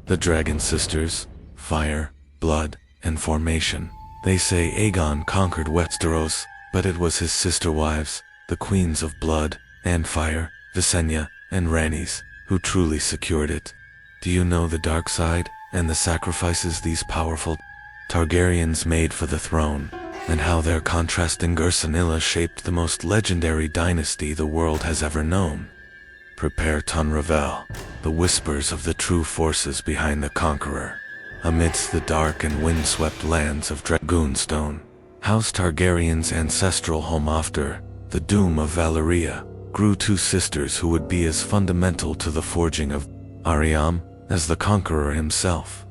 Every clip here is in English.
The Dragon Sisters, fire, blood, and formation. They say Aegon conquered Westeros, but it was his sister wives, the queens of blood and fire, Visenya and Rhaenys, who truly secured it. Do you know the dark side and the sacrifices these powerful Targaryens made for the throne, and how their contrasting Ursinilla shaped the most legendary dynasty the world has ever known? Prepare to unveil the whispers of the true forces behind the Conqueror. Amidst the dark and windswept lands of Dragonstone, House Targaryen's ancestral home after the doom of Valyria, grew two sisters who would be as fundamental to the forging of Aryam as the Conqueror himself.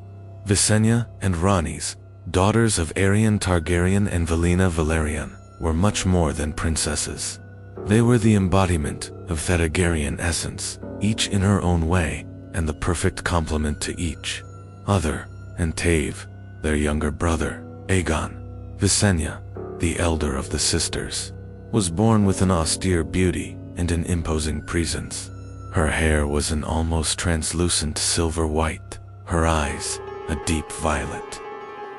Visenya and Rhaenys, daughters of Aegon Targaryen and Valena Valerian, were much more than princesses. They were the embodiment of Targaryen essence, each in her own way, and the perfect complement to each other. And Tave, their younger brother, Aegon. Visenya, the elder of the sisters, was born with an austere beauty and an imposing presence. Her hair was an almost translucent silver white, her eyes a deep violet.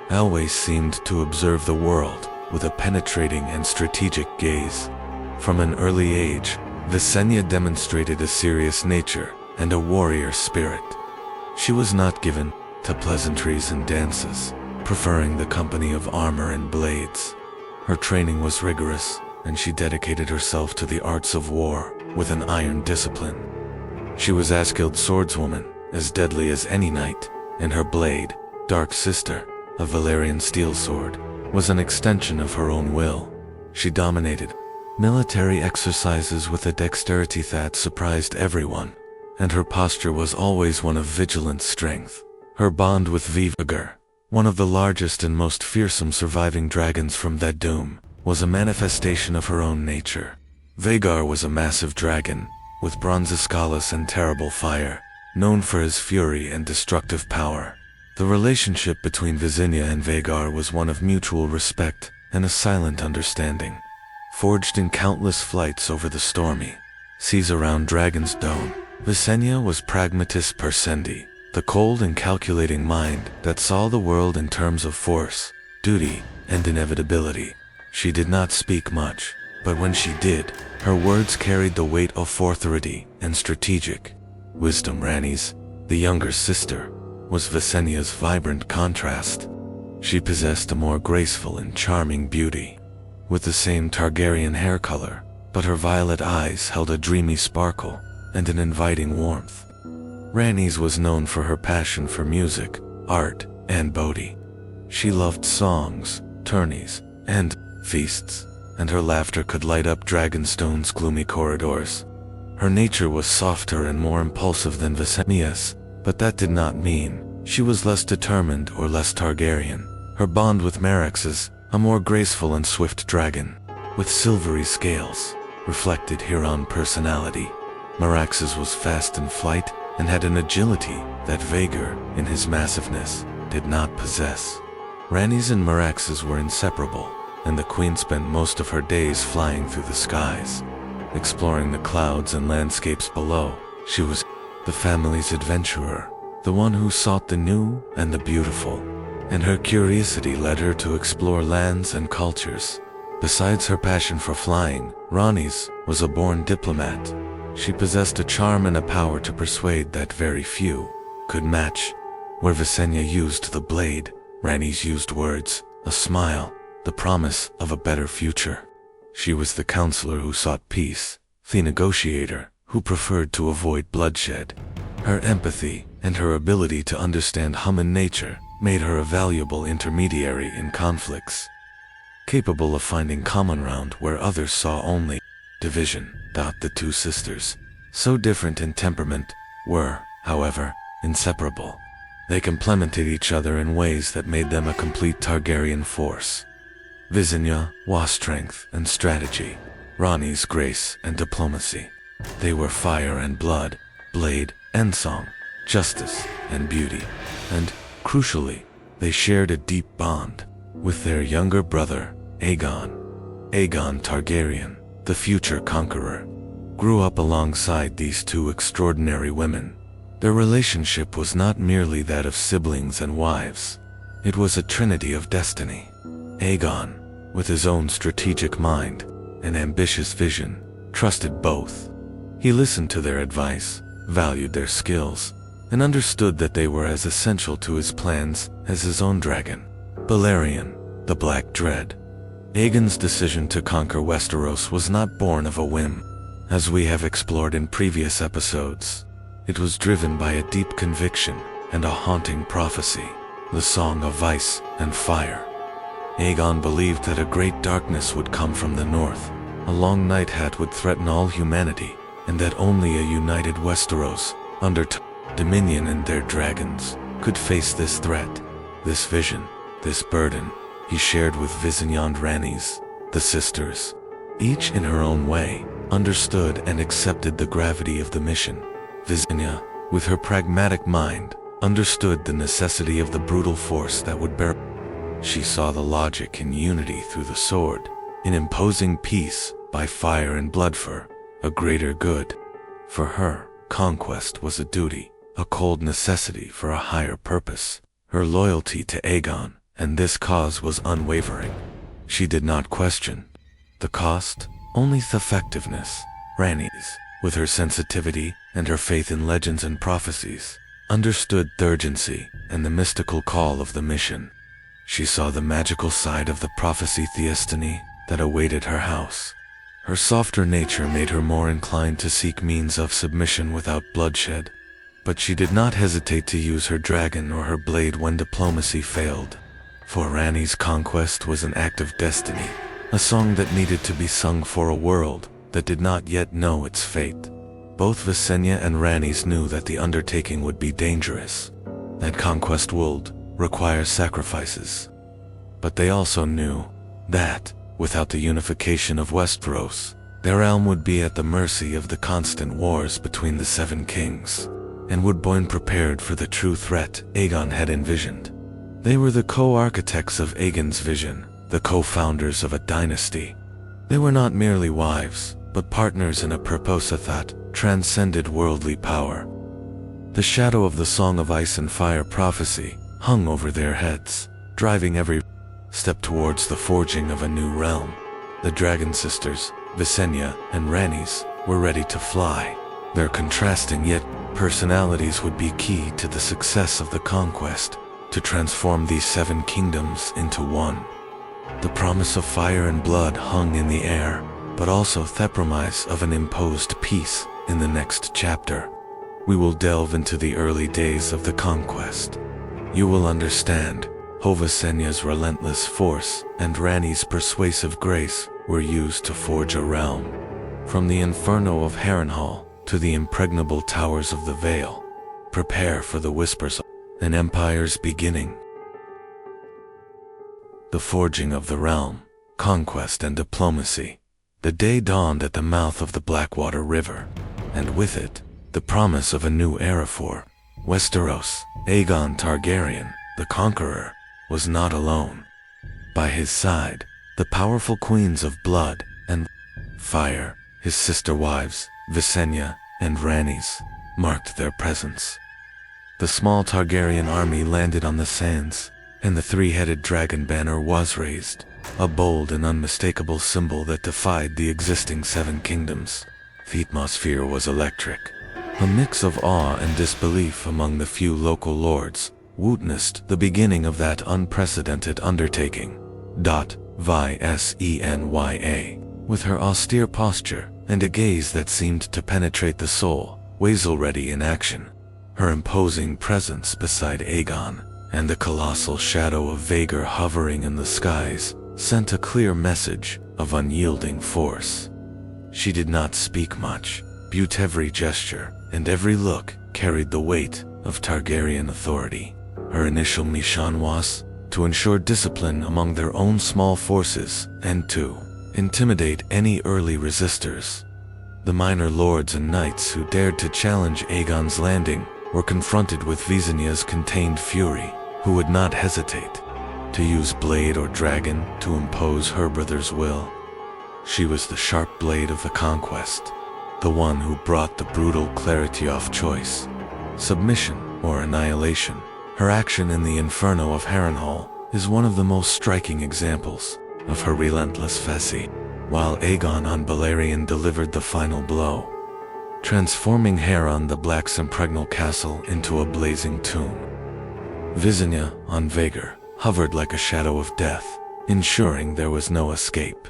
Always seemed to observe the world with a penetrating and strategic gaze. From an early age, Visenya demonstrated a serious nature and a warrior spirit. She was not given to pleasantries and dances, preferring the company of armor and blades. Her training was rigorous, and she dedicated herself to the arts of war with an iron discipline. She was as skilled swordswoman, as deadly as any knight, and her blade, Dark Sister, a Valyrian steel sword, was an extension of her own will. She dominated military exercises with a dexterity that surprised everyone, and her posture was always one of vigilant strength. Her bond with Vhagar, one of the largest and most fearsome surviving dragons from that doom, was a manifestation of her own nature. Vhagar was a massive dragon, with bronze escalas and terrible fire, known for his fury and destructive power. The relationship between Visenya and Vhagar was one of mutual respect and a silent understanding. Forged in countless flights over the stormy seas around Dragonstone, Visenya was pragmatis persendi, the cold and calculating mind that saw the world in terms of force, duty, and inevitability. She did not speak much, but when she did, her words carried the weight of authority and strategic wisdom. Rhaenys, the younger sister, was Visenya's vibrant contrast. She possessed a more graceful and charming beauty, with the same Targaryen hair color, but her violet eyes held a dreamy sparkle and an inviting warmth. Rhaenys was known for her passion for music, art, and beauty. She loved songs, tourneys, and feasts, and her laughter could light up Dragonstone's gloomy corridors. Her nature was softer and more impulsive than Visenya's, but that did not mean she was less determined or less Targaryen. Her bond with Meraxes, a more graceful and swift dragon, with silvery scales, reflected Huron personality. Meraxes was fast in flight and had an agility that Vhagar, in his massiveness, did not possess. Rhaenys and Meraxes were inseparable, and the queen spent most of her days flying through the skies, exploring the clouds and landscapes below. She was the family's adventurer, the one who sought the new and the beautiful, and her curiosity led her to explore lands and cultures. Besides her passion for flying, Rhaenys was a born diplomat. She possessed a charm and a power to persuade that very few could match. Where Visenya used the blade, Rhaenys used words, a smile, the promise of a better future. She was the counselor who sought peace, the negotiator who preferred to avoid bloodshed. Her empathy and her ability to understand human nature made her a valuable intermediary in conflicts, capable of finding common ground where others saw only division. The two sisters, so different in temperament, were, however, inseparable. They complemented each other in ways that made them a complete Targaryen force. Visenya was strength and strategy, Rhaenys grace and diplomacy. They were fire and blood, blade and song, justice and beauty, and, crucially, they shared a deep bond with their younger brother, Aegon. Aegon Targaryen, the future conqueror, grew up alongside these two extraordinary women. Their relationship was not merely that of siblings and wives. It was a trinity of destiny. Aegon, with his own strategic mind and ambitious vision, trusted both. He listened to their advice, valued their skills, and understood that they were as essential to his plans as his own dragon, Balerion, the Black Dread. Aegon's decision to conquer Westeros was not born of a whim. As we have explored in previous episodes, it was driven by a deep conviction and a haunting prophecy, the Song of Ice and Fire. Aegon believed that a great darkness would come from the north, a long night hat would threaten all humanity, and that only a united Westeros, under Dominion and their dragons, could face this threat. This vision, this burden, he shared with Visenya and Rhaenys, the sisters. Each in her own way, understood and accepted the gravity of the mission. Visenya, with her pragmatic mind, understood the necessity of the brutal force that would bear. She saw the logic in unity through the sword, in imposing peace by fire and blood for a greater good. For her, conquest was a duty, a cold necessity for a higher purpose. Her loyalty to Aegon and this cause was unwavering. She did not question the cost, only the effectiveness. Rhaenys, with her sensitivity and her faith in legends and prophecies, understood the urgency and the mystical call of the mission. She saw the magical side of the prophecy destiny that awaited her house. Her softer nature made her more inclined to seek means of submission without bloodshed, but she did not hesitate to use her dragon or her blade when diplomacy failed. For Rhaenys' conquest was an act of destiny, a song that needed to be sung for a world that did not yet know its fate. Both Visenya and Rhaenys knew that the undertaking would be dangerous, that conquest would require sacrifices. But they also knew that, without the unification of Westeros, their realm would be at the mercy of the constant wars between the Seven Kings, and would be unprepared for the true threat Aegon had envisioned. They were the co-architects of Aegon's vision, the co-founders of a dynasty. They were not merely wives, but partners in a purpose that transcended worldly power. The shadow of the Song of Ice and Fire prophecy hung over their heads, driving every step towards the forging of a new realm. The Dragon Sisters, Visenya and Rhaenys, were ready to fly. Their contrasting yet personalities would be key to the success of the conquest, to transform these seven kingdoms into one. The promise of fire and blood hung in the air, but also the promise of an imposed peace in the next chapter. We will delve into the early days of the conquest. You will understand how Visenya's relentless force and Rhaenys' persuasive grace were used to forge a realm. From the inferno of Harrenhal to the impregnable towers of the Vale, prepare for the whispers of an empire's beginning. The forging of the realm, conquest and diplomacy. The day dawned at the mouth of the Blackwater River, and with it, the promise of a new era for Westeros. Aegon Targaryen, the Conqueror, was not alone. By his side, the powerful queens of blood and fire, his sister wives, Visenya and Rhaenys, marked their presence. The small Targaryen army landed on the sands, and the three-headed dragon banner was raised, a bold and unmistakable symbol that defied the existing seven kingdoms. The atmosphere was electric. A mix of awe and disbelief among the few local lords witnessed the beginning of that unprecedented undertaking. Visenya, with her austere posture and a gaze that seemed to penetrate the soul, was already in action. Her imposing presence beside Aegon, and the colossal shadow of Vhagar hovering in the skies, sent a clear message of unyielding force. She did not speak much, but every gesture and every look carried the weight of Targaryen authority. Her initial mission was to ensure discipline among their own small forces and to intimidate any early resistors. The minor lords and knights who dared to challenge Aegon's landing were confronted with Visenya's contained fury, who would not hesitate to use blade or dragon to impose her brother's will. She was the sharp blade of the conquest, the one who brought the brutal clarity of choice. submission or annihilation. Her action in the Inferno of Harrenhal is one of the most striking examples of her relentless facade, while Aegon on Balerion delivered the final blow, transforming Harren the Black's impregnable castle into a blazing tomb. Visenya on Vhagar hovered like a shadow of death, ensuring there was no escape.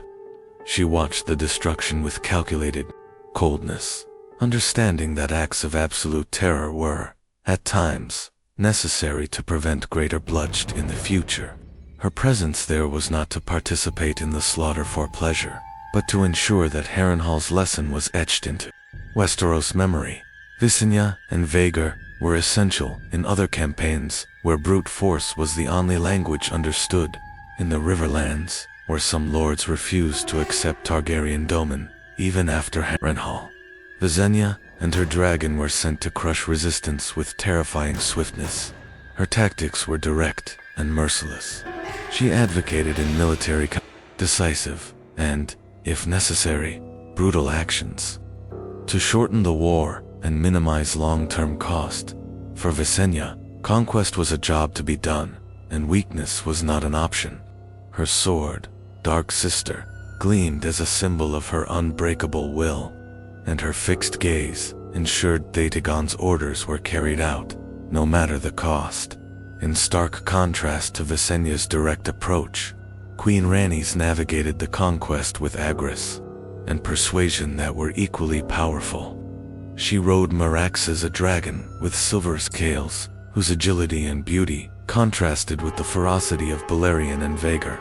She watched the destruction with calculated coldness, understanding that acts of absolute terror were, at times, necessary to prevent greater bloodshed in the future. Her presence there was not to participate in the slaughter for pleasure, but to ensure that Harrenhal's lesson was etched into Westeros memory. Visenya and Vhagar were essential in other campaigns where brute force was the only language understood. In the Riverlands, where some lords refused to accept Targaryen domain, even after Harrenhal, Visenya and her dragon were sent to crush resistance with terrifying swiftness. Her tactics were direct and merciless. She advocated in military decisive and, if necessary, brutal actions to shorten the war and minimize long-term cost. For Visenya, conquest was a job to be done, and weakness was not an option. Her sword, Dark Sister, gleamed as a symbol of her unbreakable will, and her fixed gaze ensured Aegon's orders were carried out, no matter the cost. In stark contrast to Visenya's direct approach, Queen Rhaenys navigated the conquest with avarice and persuasion that were equally powerful. She rode Merax as a dragon with silver scales, whose agility and beauty contrasted with the ferocity of Balerion and Vhagar.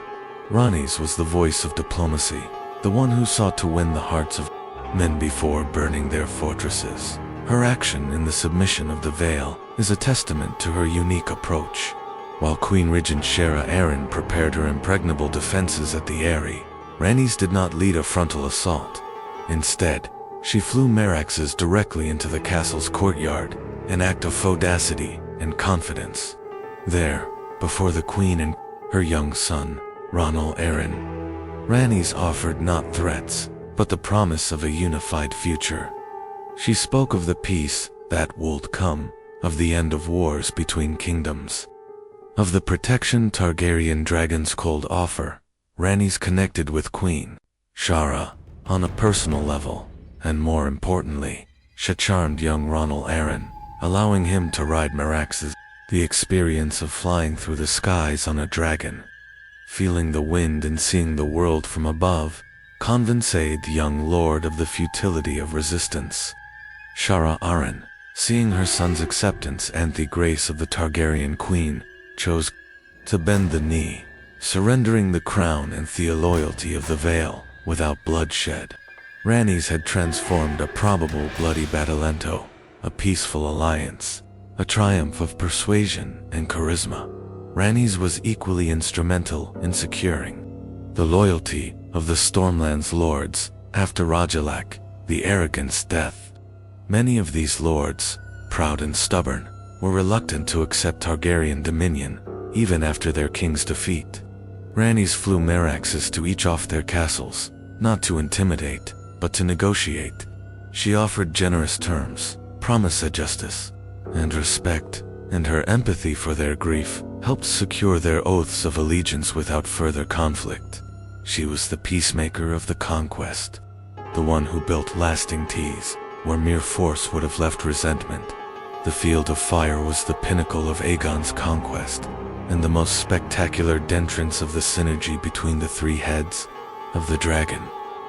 Rhaenys was the voice of diplomacy, the one who sought to win the hearts of men before burning their fortresses. Her action in the submission of the Vale is a testament to her unique approach. While Queen Regent Shera Arryn prepared her impregnable defenses at the Eyrie, Rhaenys did not lead a frontal assault. Instead, she flew Meraxes directly into the castle's courtyard, an act of audacity and confidence. There, before the queen and her young son, Ronald Arryn, Rhaenys offered not threats, but the promise of a unified future. She spoke of the peace that would come, of the end of wars between kingdoms, of the protection Targaryen dragons could offer. Rhaenys connected with Queen Shara on a personal level, and more importantly, she charmed young Ronald Arryn, allowing him to ride Meraxes. The experience of flying through the skies on a dragon, feeling the wind and seeing the world from above, convinced the young lord of the futility of resistance. Shara Arryn, seeing her son's acceptance and the grace of the Targaryen queen, chose to bend the knee, surrendering the crown and the loyalty of the Vale without bloodshed. Rhaenys had transformed a probable bloody battle into a peaceful alliance, a triumph of persuasion and charisma. Rhaenys was equally instrumental in securing the loyalty of the Stormlands lords after Rajalac, the Arrogant's death. Many of these lords, proud and stubborn, were reluctant to accept Targaryen dominion, even after their king's defeat. Rhaenys flew Meraxes to each of their castles, not to intimidate, but to negotiate. She offered generous terms, promised justice and respect, and her empathy for their grief helped secure their oaths of allegiance without further conflict. She was the peacemaker of the conquest, the one who built lasting peace where mere force would have left resentment. The Field of Fire was the pinnacle of Aegon's conquest, and the most spectacular entrance of the synergy between the three heads of the dragon,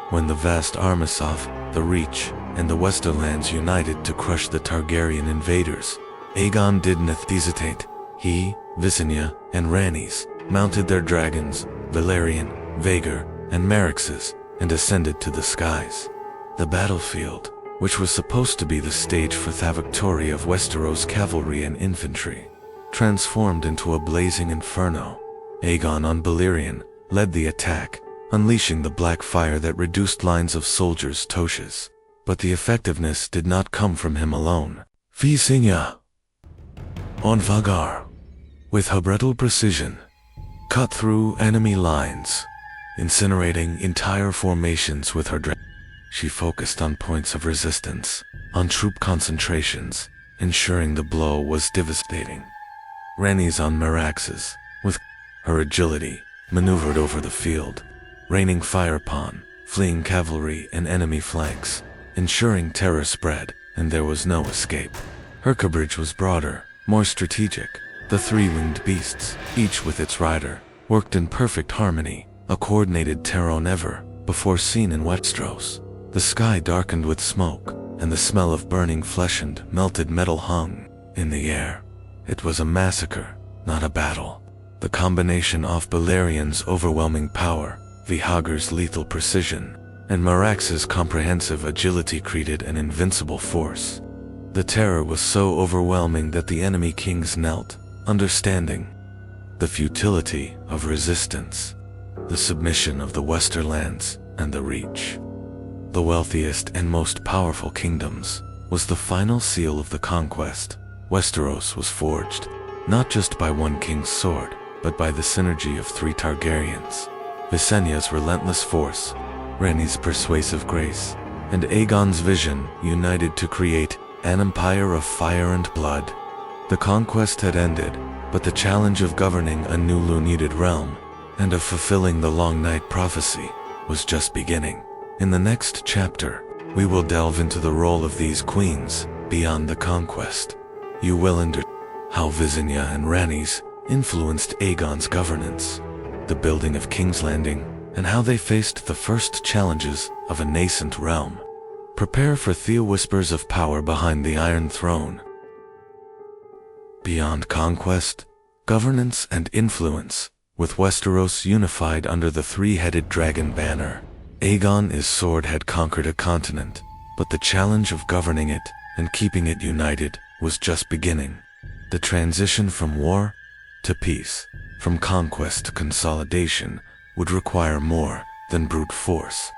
when the vast armies of the Reach and the Westerlands united to crush the Targaryen invaders. Aegon did not hesitate. He, Visenya, and Rhaenys mounted their dragons, Balerion, Vhagar, and Meraxes, and ascended to the skies. The battlefield, which was supposed to be the stage for the victory of Westeros cavalry and infantry, transformed into a blazing inferno. Aegon on Balerion led the attack, unleashing the black fire that reduced lines of soldiers to ashes. But the effectiveness did not come from him alone. Visenya on Vhagar, with her brutal precision, cut through enemy lines, incinerating entire formations with her dragon. She focused on points of resistance, on troop concentrations, ensuring the blow was devastating. Rhaenys on Meraxes, with her agility, maneuvered over the field, raining fire upon fleeing cavalry and enemy flanks, ensuring terror spread and there was no escape. Her coverage was broader, more strategic. The three-winged beasts, each with its rider, worked in perfect harmony, a coordinated terror never before seen in Westeros. The sky darkened with smoke, and the smell of burning flesh and melted metal hung in the air. It was a massacre, not a battle. The combination of Balerian's overwhelming power, Vihagar's lethal precision, and Merax's comprehensive agility created an invincible force. The terror was so overwhelming that the enemy kings knelt, understanding the futility of resistance, the submission of the Westerlands and the Reach. The wealthiest and most powerful kingdoms was the final seal of the conquest. Westeros was forged, not just by one king's sword, but by the synergy of three Targaryens. Visenya's relentless force, Rhaenys' persuasive grace, and Aegon's vision united to create an empire of fire and blood. The conquest had ended, but the challenge of governing a newly needed realm and of fulfilling the long night prophecy was just beginning. In the next chapter, we will delve into the role of these queens beyond the conquest. You will understand how Visenya and Rhaenys influenced Aegon's governance, the building of King's Landing, and how they faced the first challenges of a nascent realm. Prepare for the whispers of power behind the Iron Throne. Beyond conquest, governance and influence, with Westeros unified under the three-headed dragon banner. Aegon's sword had conquered a continent, but the challenge of governing it and keeping it united was just beginning. The transition from war to peace, from conquest to consolidation, would require more than brute force.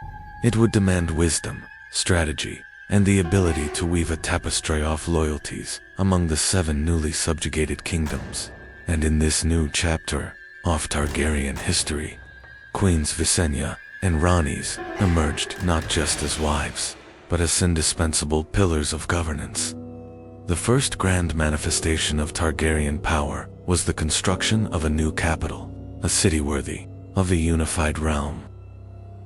It would demand wisdom, strategy, and the ability to weave a tapestry of loyalties among the 7 newly subjugated kingdoms. And in this new chapter of Targaryen history, Queens Visenya and Rhaenys emerged not just as wives, but as indispensable pillars of governance. The first grand manifestation of Targaryen power was the construction of a new capital, a city worthy of a unified realm.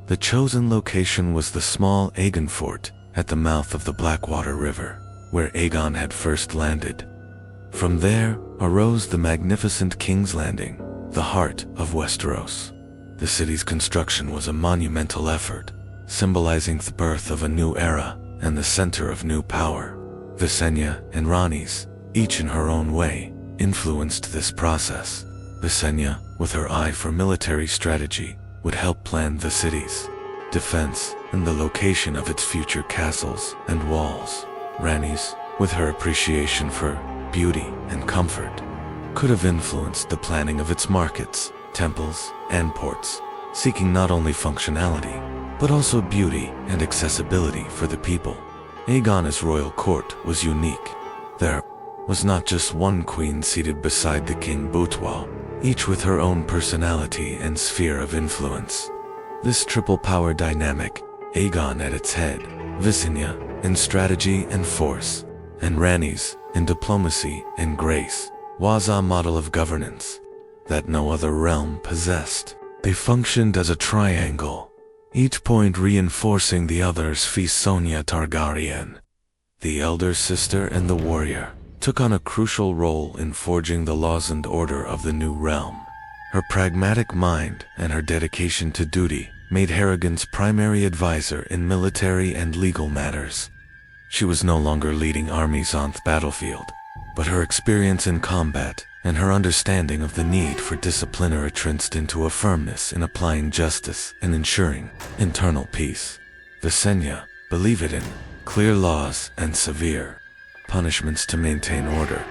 The chosen location was the small Aegon fort at the mouth of the Blackwater River, where Aegon had first landed. From there arose the magnificent King's Landing, the heart of Westeros. The city's construction was a monumental effort, symbolizing the birth of a new era and the center of new power. Visenya and Rhaenys, each in her own way, influenced this process. Visenya, with her eye for military strategy, would help plan the city's defense and the location of its future castles and walls. Rhaenys, with her appreciation for beauty and comfort, could have influenced the planning of its markets, temples, and ports, seeking not only functionality, but also beauty and accessibility for the people. Aegon's royal court was unique. There was not just one queen seated beside the king boudoir, each with her own personality and sphere of influence. This triple power dynamic, Aegon at its head, Visenya in strategy and force, and Rhaenys in diplomacy and grace, was a model of governance that no other realm possessed. They functioned as a triangle, each point reinforcing the other's. Visenya Targaryen, the elder sister and the warrior, took on a crucial role in forging the laws and order of the new realm. Her pragmatic mind and her dedication to duty made Harrigan's primary advisor in military and legal matters. She was no longer leading armies on the battlefield, but her experience in combat and her understanding of the need for discipline are entranced into a firmness in applying justice and ensuring internal peace. Visenya believed in clear laws and severe punishments to maintain order,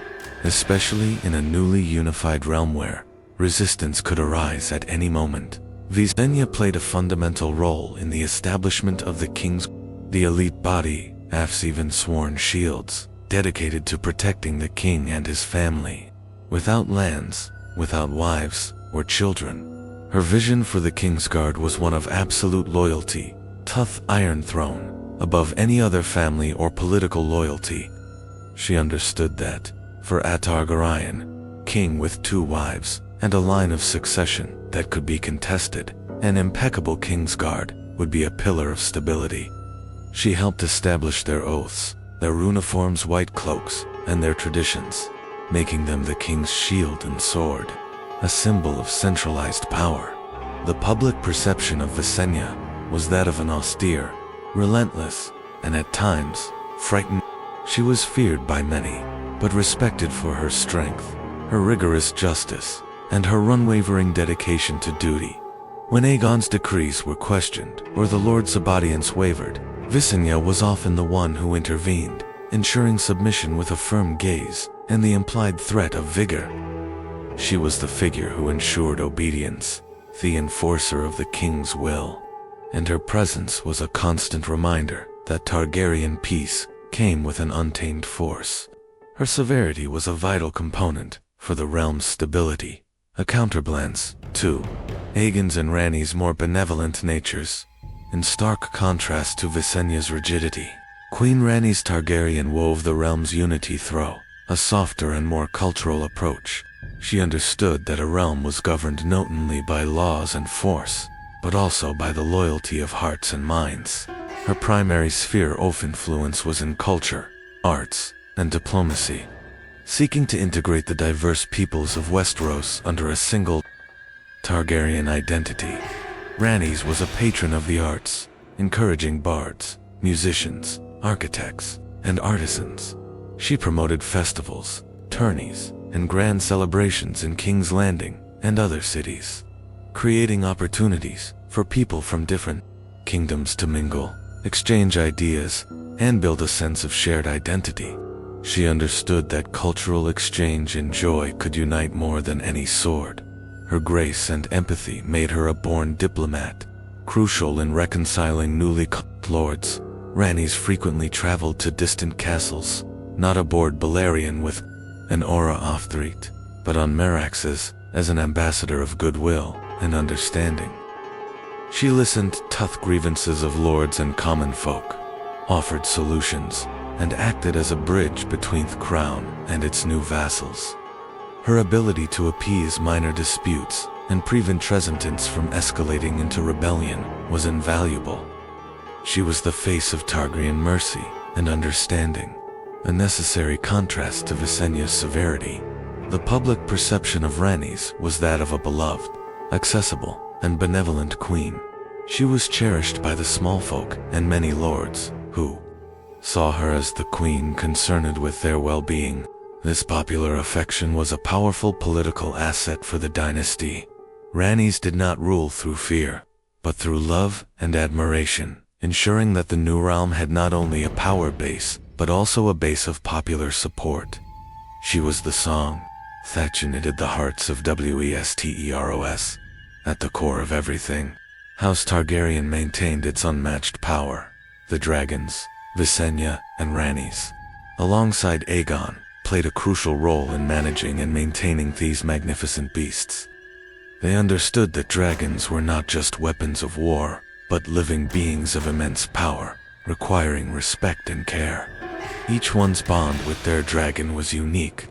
especially in a newly unified realm where resistance could arise at any moment. Visenya played a fundamental role in the establishment of the king's, the elite body, of even sworn shields, dedicated to protecting the king and his family. Without lands, without wives or children, her vision for the Kingsguard was one of absolute loyalty, tough Iron Throne, above any other family or political loyalty. She understood that, for a Targaryen, king with 2 wives, and a line of succession that could be contested, an impeccable Kingsguard would be a pillar of stability. She helped establish their oaths, their uniforms, white cloaks, and their traditions, making them the king's shield and sword, a symbol of centralized power. The public perception of Visenya was that of an austere, relentless, and at times, frightened. She was feared by many, but respected for her strength, her rigorous justice, and her unwavering dedication to duty. When Aegon's decrees were questioned, or the Lord's obedience wavered, Visenya was often the one who intervened, ensuring submission with a firm gaze and the implied threat of vigor. She was the figure who ensured obedience, the enforcer of the king's will, and her presence was a constant reminder that Targaryen peace came with an untamed force. Her severity was a vital component for the realm's stability, a counterbalance to Aegon's and Rhaenys' more benevolent natures. In stark contrast to Visenya's rigidity, Queen Rhaenys Targaryen wove the realm's unity through a softer and more cultural approach. She understood that a realm was governed not only by laws and force, but also by the loyalty of hearts and minds. Her primary sphere of influence was in culture, arts, and diplomacy, seeking to integrate the diverse peoples of Westeros under a single Targaryen identity. Rhaenys was a patron of the arts, encouraging bards, musicians, architects, and artisans. She promoted festivals, tourneys, and grand celebrations in King's Landing and other cities, creating opportunities for people from different kingdoms to mingle, exchange ideas, and build a sense of shared identity. She understood that cultural exchange and joy could unite more than any sword. Her grace and empathy made her a born diplomat, crucial in reconciling newly conquered lords. Rhaenys frequently traveled to distant castles, not aboard Balerion with an aura of threat, but on Meraxes as an ambassador of goodwill and understanding. She listened to grievances of lords and common folk, offered solutions, and acted as a bridge between the crown and its new vassals. Her ability to appease minor disputes and prevent resistance from escalating into rebellion was invaluable. She was the face of Targaryen mercy and understanding, a necessary contrast to Visenya's severity. The public perception of Rhaenys was that of a beloved, accessible, and benevolent queen. She was cherished by the small folk and many lords, who saw her as the queen concerned with their well-being. This popular affection was a powerful political asset for the dynasty. Rhaenys did not rule through fear, but through love and admiration, ensuring that the new realm had not only a power base, but also a base of popular support. She was the song that united the hearts of Westeros. At the core of everything, House Targaryen maintained its unmatched power. The dragons, Visenya and Rhaenys, alongside Aegon, played a crucial role in managing and maintaining these magnificent beasts. They understood that dragons were not just weapons of war, but living beings of immense power, requiring respect and care. Each one's bond with their dragon was unique,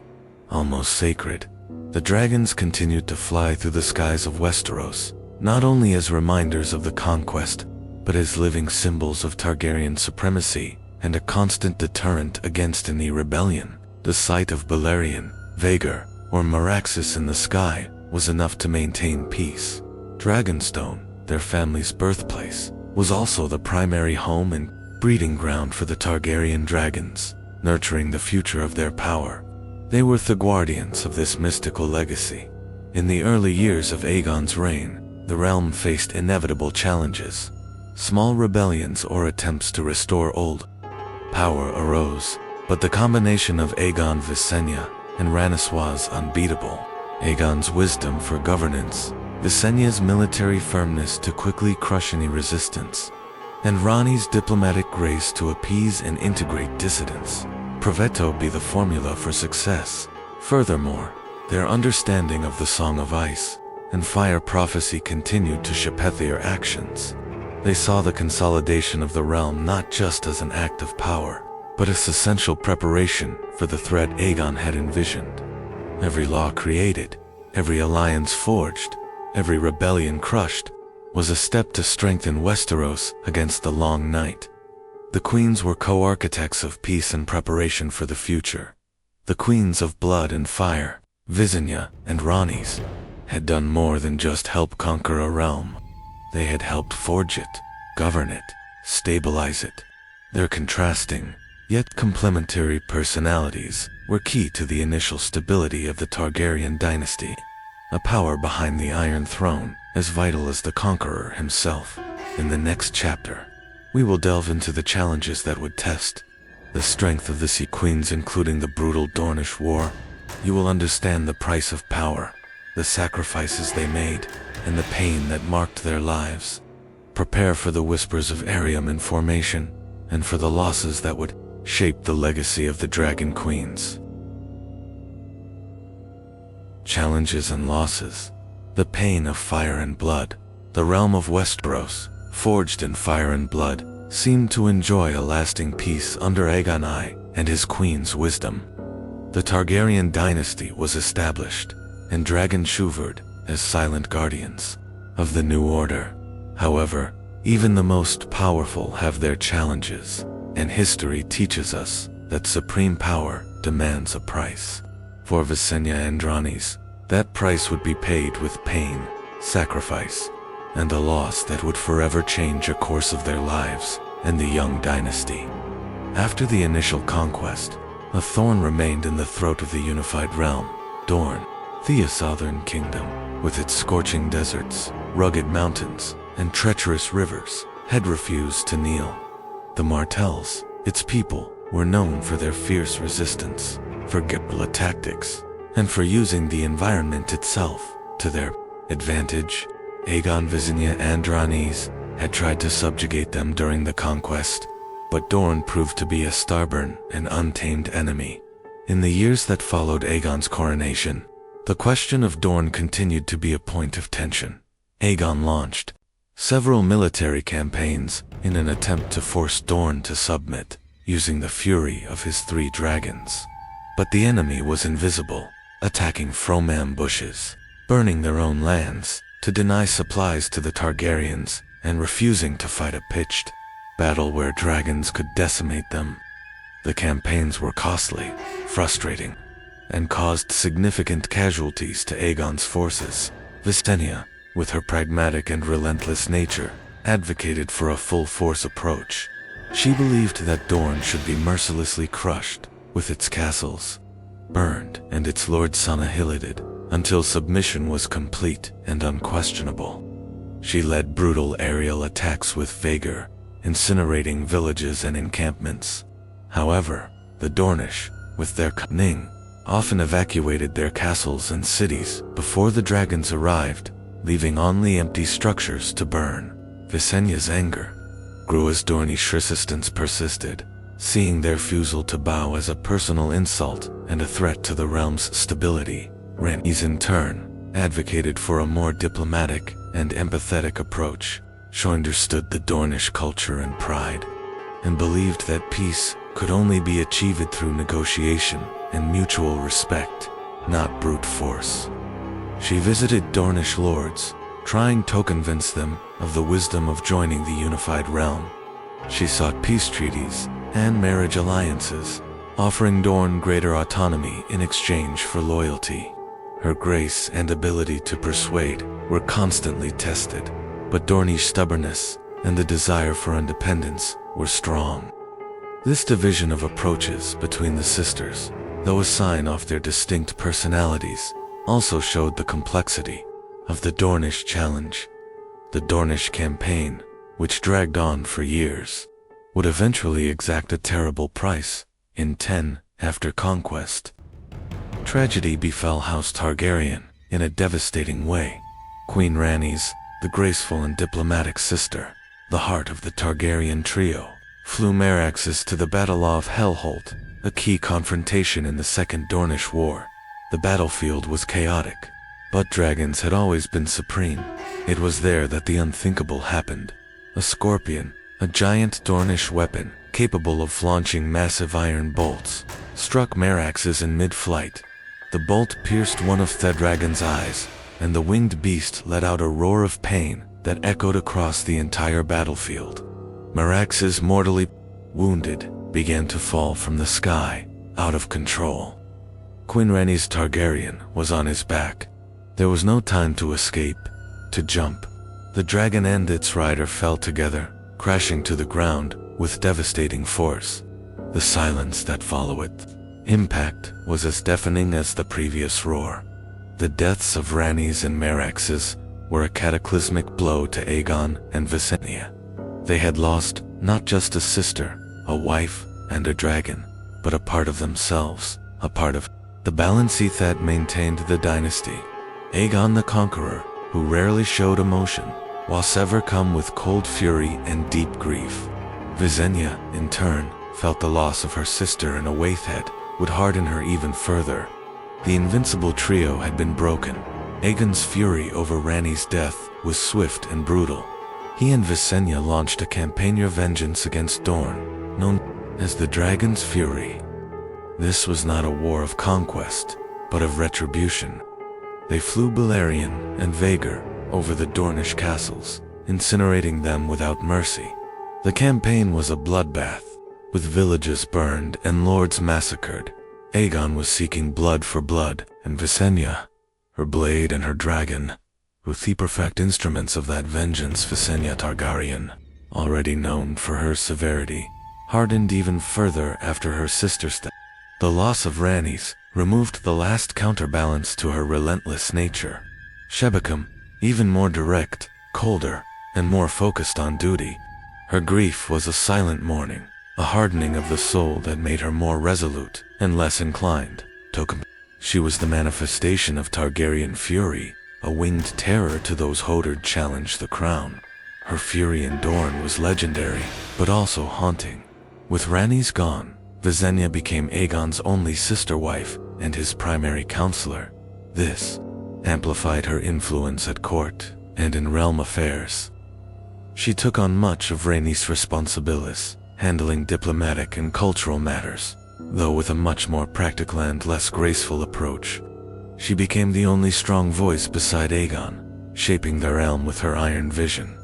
almost sacred. The dragons continued to fly through the skies of Westeros, not only as reminders of the conquest, but as living symbols of Targaryen supremacy and a constant deterrent against any rebellion. The sight of Balerion, Vhagar, or Meraxes in the sky was enough to maintain peace. Dragonstone, their family's birthplace, was also the primary home and breeding ground for the Targaryen dragons, nurturing the future of their power. They were the guardians of this mystical legacy. In the early years of Aegon's reign, the realm faced inevitable challenges. Small rebellions or attempts to restore old power arose, but the combination of Aegon, Visenya, and Rhaenys was unbeatable. Aegon's wisdom for governance, Visenya's military firmness to quickly crush any resistance, and Rhaenys' diplomatic grace to appease and integrate dissidents, proved to be the formula for success. Furthermore, their understanding of the Song of Ice and Fire prophecy continued to shape their actions. They saw the consolidation of the realm not just as an act of power, but its essential preparation for the threat Aegon had envisioned. Every law created, every alliance forged, every rebellion crushed, was a step to strengthen Westeros against the long night. The queens were co-architects of peace and preparation for the future. The queens of blood and fire, Visenya and Rhaenys, had done more than just help conquer a realm. They had helped forge it, govern it, stabilize it. Their contrasting, yet complementary personalities were key to the initial stability of the Targaryen dynasty, a power behind the Iron Throne as vital as the Conqueror himself. In the next chapter, we will delve into the challenges that would test the strength of the Sea Queens, including the brutal Dornish War. You will understand the price of power, the sacrifices they made, and the pain that marked their lives. Prepare for the whispers of Arium in formation, and for the losses that would shape the legacy of the Dragon Queens. Challenges and losses. The pain of fire and blood. The realm of Westeros, forged in fire and blood, seemed to enjoy a lasting peace under Aegon I and his queen's wisdom. The Targaryen dynasty was established, and dragons shivered as silent guardians of the new order. However, even the most powerful have their challenges, and history teaches us that supreme power demands a price. For Visenya and Rhaenys, that price would be paid with pain, sacrifice, and a loss that would forever change the course of their lives and the young dynasty. After the initial conquest, a thorn remained in the throat of the unified realm, Dorne, the southern kingdom, with its scorching deserts, rugged mountains, and treacherous rivers, had refused to kneel. The Martells, its people, were known for their fierce resistance, for guerrilla tactics, and for using the environment itself to their advantage. Aegon, Visenya and Rhaenys had tried to subjugate them during the conquest, but Dorne proved to be a stubborn and untamed enemy. In the years that followed Aegon's coronation, the question of Dorne continued to be a point of tension. Aegon launched several military campaigns in an attempt to force Dorne to submit, using the fury of his 3 dragons. But the enemy was invisible, attacking from ambushes, burning their own lands to deny supplies to the Targaryens, and refusing to fight a pitched battle where dragons could decimate them. The campaigns were costly, frustrating, and caused significant casualties to Aegon's forces. Visenya, with her pragmatic and relentless nature, advocated for a full-force approach. She believed that Dorne should be mercilessly crushed, with its castles burned and its lords annihilated, until submission was complete and unquestionable. She led brutal aerial attacks with vigor, incinerating villages and encampments. However, the Dornish, with their cunning, often evacuated their castles and cities before the dragons arrived, leaving only empty structures to burn. Visenya's anger grew as Dornish resistance persisted, seeing their refusal to bow as a personal insult and a threat to the realm's stability. Rhaenys, in turn, advocated for a more diplomatic and empathetic approach. She understood the Dornish culture and pride, and believed that peace could only be achieved through negotiation and mutual respect, not brute force. She visited Dornish lords, trying to convince them of the wisdom of joining the unified realm. She sought peace treaties and marriage alliances, offering Dorne greater autonomy in exchange for loyalty. Her grace and ability to persuade were constantly tested, but Dornish stubbornness and the desire for independence were strong. This division of approaches between the sisters, though a sign of their distinct personalities, also showed the complexity of the Dornish challenge. The Dornish campaign, which dragged on for years, would eventually exact a terrible price in 10 after Conquest. Tragedy befell House Targaryen in a devastating way. Queen Rhaenys, the graceful and diplomatic sister, the heart of the Targaryen trio, flew Meraxes to the Battle of Hellholt, a key confrontation in the Second Dornish War. The battlefield was chaotic, but dragons had always been supreme. It was there that the unthinkable happened. A scorpion, a giant Dornish weapon, capable of launching massive iron bolts, struck Merax's in mid-flight. The bolt pierced one of the dragon's eyes, and the winged beast let out a roar of pain that echoed across the entire battlefield. Merax's mortally wounded began to fall from the sky, out of control. Queen Rhaenys Targaryen was on his back. There was no time to escape, to jump. The dragon and its rider fell together, crashing to the ground with devastating force. The silence that followed impact was as deafening as the previous roar. The deaths of Rhaenys and Merax's were a cataclysmic blow to Aegon and Visenya. They had lost not just a sister, a wife, and a dragon, but a part of themselves, a part of the balance that maintained the dynasty. Aegon the Conqueror, who rarely showed emotion, was overcome with cold fury and deep grief. Visenya, in turn, felt the loss of her sister in a way that would harden her even further. The invincible trio had been broken. Aegon's fury over Rhaenys' death was swift and brutal. He and Visenya launched a campaign of vengeance against Dorne, known as the Dragon's Fury. This was not a war of conquest, but of retribution. They flew Balerion and Vhagar over the Dornish castles, incinerating them without mercy. The campaign was a bloodbath, with villages burned and lords massacred. Aegon was seeking blood for blood, and Visenya, her blade and her dragon, were the perfect instruments of that vengeance. Visenya Targaryen, already known for her severity, hardened even further after her sister's death. The loss of Rhaenys removed the last counterbalance to her relentless nature. She became even more direct, colder, and more focused on duty. Her grief was a silent mourning, a hardening of the soul that made her more resolute and less inclined to compete. She was the manifestation of Targaryen fury, a winged terror to those who dared challenge the crown. Her fury in Dorne was legendary, but also haunting. With Rhaenys gone, Visenya became Aegon's only sister wife and his primary counselor. This amplified her influence at court and in realm affairs. She took on much of Rhaenys' responsibilities, handling diplomatic and cultural matters, though with a much more practical and less graceful approach. She became the only strong voice beside Aegon, shaping the realm with her iron vision.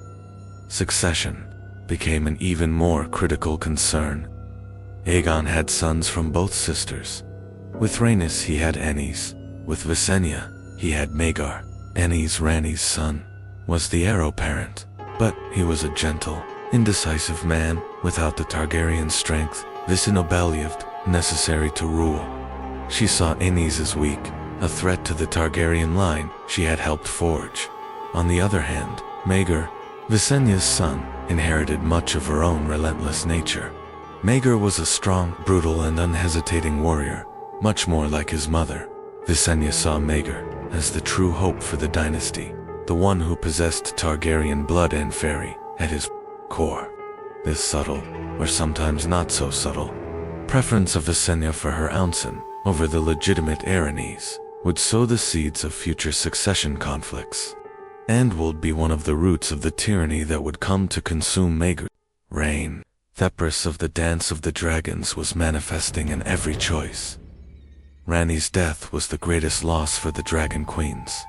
Succession became an even more critical concern. Aegon had sons from both sisters. With Rhaenys he had Rhaenys. With Visenya he had Maegor. Rhaenys, Rhaenys' son, was the heir apparent, but he was a gentle, indecisive man without the Targaryen strength, Visenya necessary to rule. She saw Rhaenys as weak, a threat to the Targaryen line she had helped forge. On the other hand, Maegor, Visenya's son, inherited much of her own relentless nature. Maegor was a strong, brutal, and unhesitating warrior, much more like his mother. Visenya saw Maegor as the true hope for the dynasty, the one who possessed Targaryen blood and fairy at his core. This subtle, or sometimes not so subtle, preference of Visenya for her Aunson over the legitimate Rhaenys would sow the seeds of future succession conflicts, and would be one of the roots of the tyranny that would come to consume Maegor's reign. The purpose of the Dance of the Dragons was manifesting in every choice. Rhaenys' death was the greatest loss for the Dragon Queens,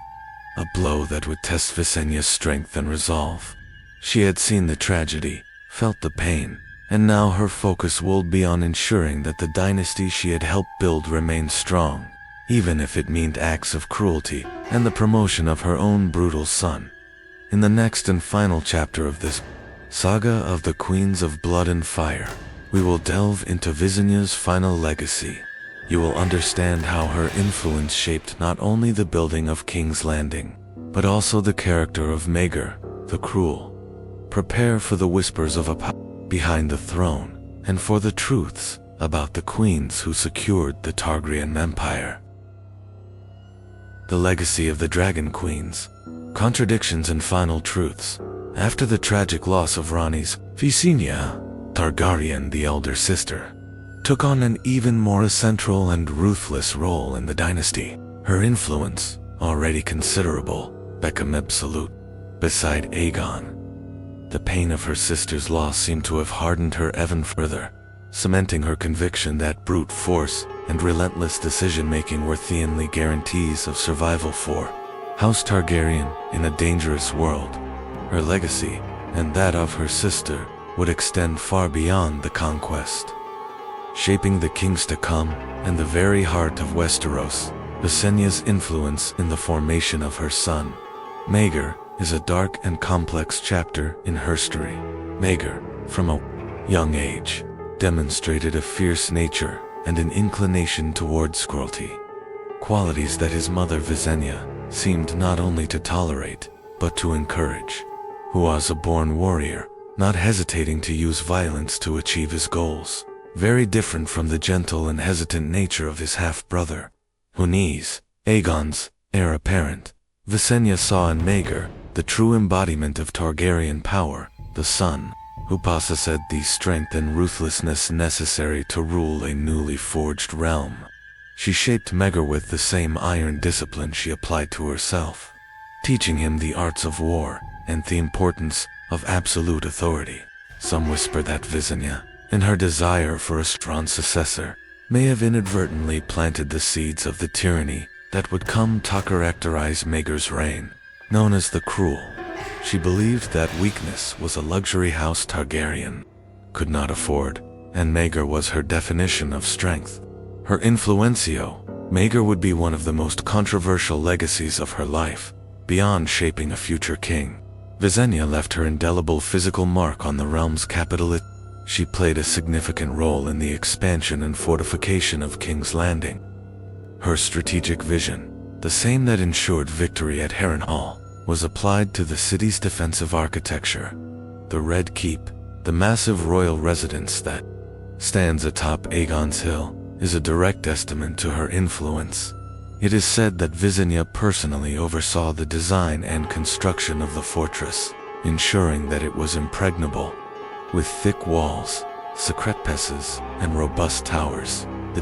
a blow that would test Visenya's strength and resolve. She had seen the tragedy, felt the pain, and now her focus would be on ensuring that the dynasty she had helped build remained strong, even if it meant acts of cruelty and the promotion of her own brutal son. In the next and final chapter of this saga of the Queens of Blood and Fire, we will delve into Visenya's final legacy. You will understand how her influence shaped not only the building of King's Landing, but also the character of Maegor, the Cruel. Prepare for the whispers of a power behind the throne, and for the truths about the queens who secured the Targaryen Empire. The legacy of the Dragon Queens, contradictions and final truths. After the tragic loss of Rhaenys, Visenya Targaryen, the elder sister, took on an even more central and ruthless role in the dynasty. Her influence, already considerable, became absolute. Beside Aegon, the pain of her sister's loss seemed to have hardened her even further. cementing her conviction that brute force and relentless decision-making were the only guarantees of survival for House Targaryen in a dangerous world. Her legacy, and that of her sister, would extend far beyond the Conquest. Shaping the kings to come and the very heart of Westeros, Visenya's influence in the formation of her son, Maegor, is a dark and complex chapter in her history. Maegor, from a young age, demonstrated a fierce nature and an inclination towards cruelty, qualities that his mother Visenya seemed not only to tolerate, but to encourage. Who was a born warrior, not hesitating to use violence to achieve his goals, very different from the gentle and hesitant nature of his half-brother, Rhaenys, Aegon's heir apparent. Visenya saw in Maegor the true embodiment of Targaryen power, the son who possessed the strength and ruthlessness necessary to rule a newly forged realm. She shaped Maegor with the same iron discipline she applied to herself, teaching him the arts of war and the importance of absolute authority. Some whisper that Visenya, in her desire for a strong successor, may have inadvertently planted the seeds of the tyranny that would come to characterize Maegor's reign, known as the Cruel. She believed that weakness was a luxury House Targaryen could not afford, and Maegor was her definition of strength. Her influencio, Maegor would be one of the most controversial legacies of her life, beyond shaping a future king. Visenya left her indelible physical mark on the realm's capital. She played a significant role in the expansion and fortification of King's Landing. Her strategic vision, the same that ensured victory at Harrenhal, was applied to the city's defensive architecture. The Red Keep, the massive royal residence that stands atop Aegon's Hill, is a direct testament to her influence. It is said that Visenya personally oversaw the design and construction of the fortress, ensuring that it was impregnable. With thick walls, secret passes, and robust towers, the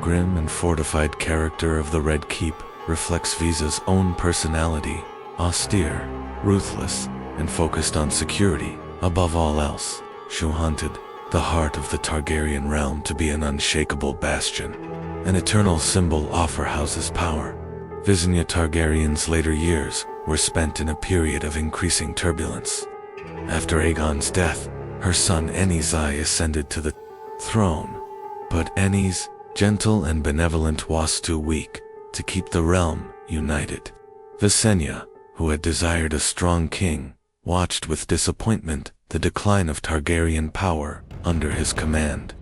grim and fortified character of the Red Keep reflects Visa's own personality, austere, ruthless, and focused on security. Above all else, she wanted the heart of the Targaryen realm to be an unshakable bastion, an eternal symbol of her house's power. Visenya Targaryen's later years were spent in a period of increasing turbulence. After Aegon's death, her son Rhaenys ascended to the throne, but Rhaenys, gentle and benevolent, was too weak to keep the realm united. Visenya, who had desired a strong king, watched with disappointment the decline of Targaryen power under his command.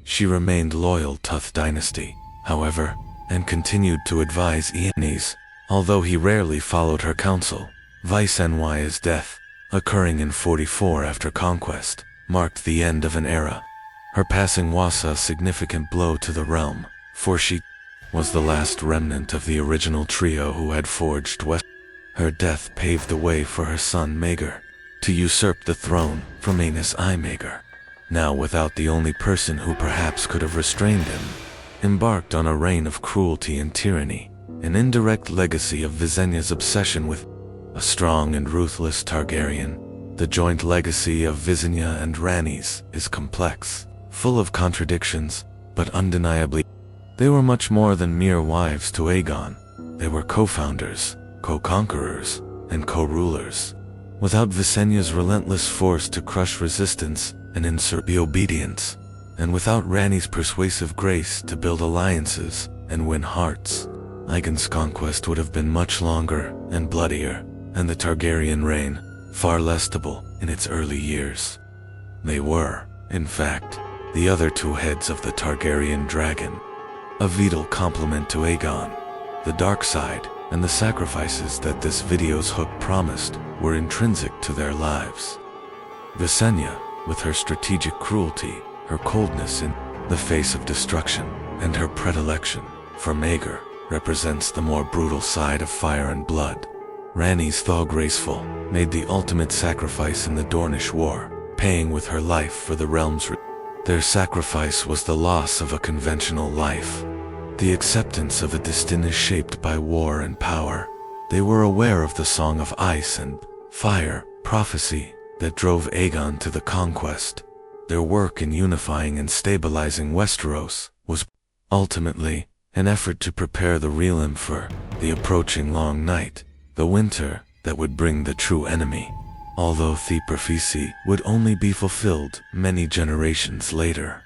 She remained loyal to the dynasty, however, and continued to advise Rhaenys, although he rarely followed her counsel. Visenya's death, occurring in 44 after Conquest, marked the end of an era. Her passing was a significant blow to the realm, for she was the last remnant of the original trio who had forged West. Her death paved the way for her son Maegor to usurp the throne from Rhaenys Maegor, now without the only person who perhaps could have restrained him, embarked on a reign of cruelty and tyranny, an indirect legacy of Visenya's obsession with a strong and ruthless Targaryen. The joint legacy of Visenya and Rhaenys is complex, full of contradictions, but undeniably, they were much more than mere wives to Aegon. They were co-founders, co-conquerors, and co-rulers. Without Visenya's relentless force to crush resistance and insert obedience, and without Rhaenys' persuasive grace to build alliances and win hearts, Aegon's conquest would have been much longer and bloodier, and the Targaryen reign far less stable in its early years. They were, in fact, the other two heads of the Targaryen dragon, a vital complement to Aegon. The dark side and the sacrifices that this video's hook promised were intrinsic to their lives. Visenya, with her strategic cruelty, her coldness in the face of destruction, and her predilection for Maegor, represents the more brutal side of fire and blood. Rhaenys, though graceful, made the ultimate sacrifice in the Dornish War, paying with her life for the realm's Their sacrifice was the loss of a conventional life, the acceptance of a destiny shaped by war and power. They were aware of the Song of Ice and Fire prophecy that drove Aegon to the Conquest, Their work in unifying and stabilizing Westeros was ultimately an effort to prepare the realm for the approaching long night, the winter that would bring the true enemy, although the prophecy would only be fulfilled many generations later.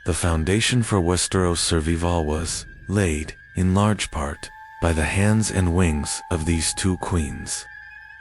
The foundation for Westeros' survival was laid, in large part, by the hands and wings of these two queens.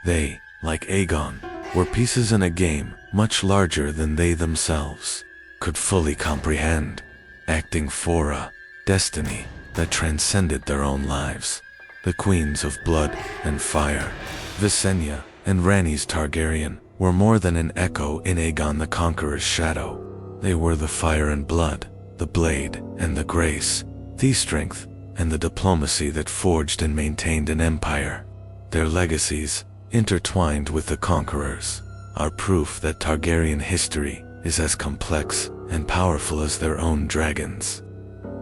They, like Aegon, were pieces in a game much larger than they themselves could fully comprehend, acting for a destiny that transcended their own lives. The queens of blood and fire, Visenya and Rhaenys Targaryen, were more than an echo in Aegon the Conqueror's shadow. They were the fire and blood, the blade and the grace, the strength and the diplomacy that forged and maintained an empire. Their legacies, intertwined with the Conqueror's, are proof that Targaryen history is as complex and powerful as their own dragons.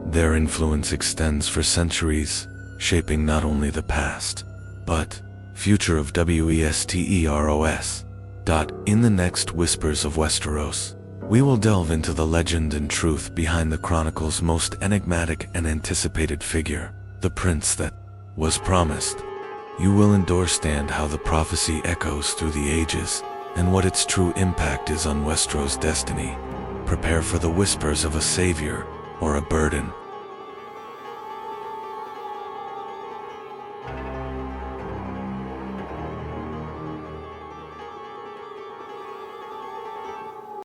Their influence extends for centuries, shaping not only the past, but future of Westeros. In the next Whispers of Westeros, we will delve into the legend and truth behind the chronicle's most enigmatic and anticipated figure, the prince that was promised. You will understand how the prophecy echoes through the ages and what its true impact is on Westeros' destiny. Prepare for the whispers of a savior or a burden,